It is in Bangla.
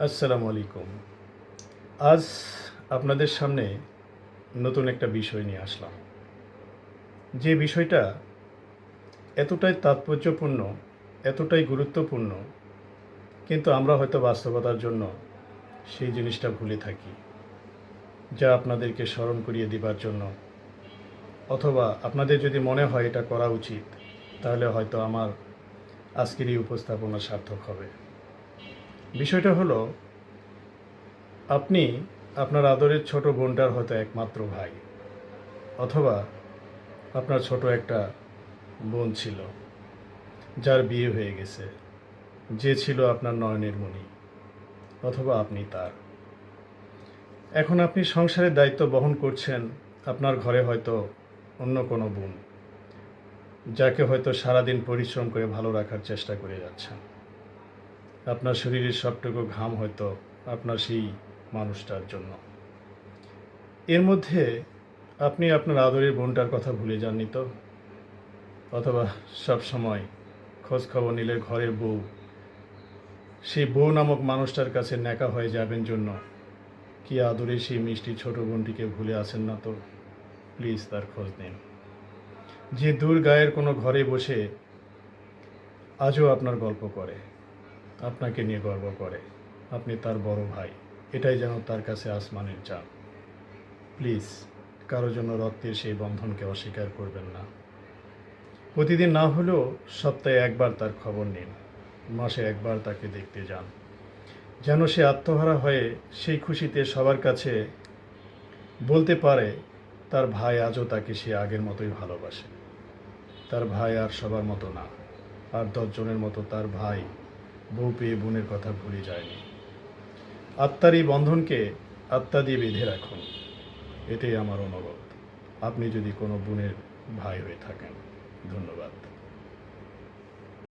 আসসালামু আলাইকুম। আজ আপনাদের সামনে নতুন একটা বিষয় নিয়ে আসলাম। যে বিষয়টা এতটাই তাৎপর্যপূর্ণ, এতটাই গুরুত্বপূর্ণ, কিন্তু আমরা হয়তো বাস্তবতার জন্য সেই জিনিসটা ভুলে থাকি। যা আপনাদেরকে স্মরণ করিয়ে দিবার জন্য, অথবা আপনাদের যদি মনে হয় এটা করা উচিত, তাহলে হয়তো আমার আজকের এই উপস্থাপনা সার্থক হবে। বিষয়টা হলো, আপনি আপনার আদরের ছোট বোনটার হয়তো একমাত্র ভাই, অথবা আপনার ছোট একটা বোন ছিল যার বিয়ে হয়ে গেছে, যে ছিল আপনার নয়নের মণি, অথবা আপনি তার। এখন আপনি সংসারের দায়িত্ব বহন করছেন। আপনার ঘরে হয়তো অন্য কোনো বোন, যাকে হয়তো সারাদিন পরিশ্রম করে ভালো রাখার চেষ্টা করে যাচ্ছেন। আপনার শরীরের সবটুকু ঘাম হয়তো আপনার সেই মানুষটার জন্য। এর মধ্যে আপনি আপনার আদরের বোনটার কথা ভুলে যাননি তো? অথবা সব সময় খোঁজ খবর নিলে ঘরের বউ, সেই বউ নামক মানুষটার কাছে ন্যাকা হয়ে যাবেন জন্য কি আদরে সেই মিষ্টি ছোট বোনটিকে ভুলে আছেন না তো? প্লিজ তার খোঁজ নিন। যে দূর গায়ের কোনো ঘরে বসে আজও আপনার গল্প করে, আপনাকে নিয়ে গর্ব করে, আপনি তার বড় ভাই, এটাই যেন তার কাছে আসমানের চাঁদ। প্লিজ কারো জন্য রক্তের সেই বন্ধনকে অস্বীকার করবেন না। প্রতিদিন না হলেও সপ্তাহে একবার তার খবর নিন, মাসে একবার তাকে দেখতে যান, যেন সে আত্মহারা হয়ে সেই খুশিতে সবার কাছে বলতে পারে তার ভাই আজও তাকে সে আগের মতোই ভালোবাসে। তার ভাই আর সবার মতো না, আর 10 জনের মতো তার ভাই বউ পেয়ে বোনের কথা ভুলে যায়নি। আত্মার এই বন্ধনকে আত্মা দিয়ে বেঁধে রাখুন, এটাই আমার অনুরোধ। আপনি যদি কোনো বোনের ভাই হয়ে থাকেন। ধন্যবাদ।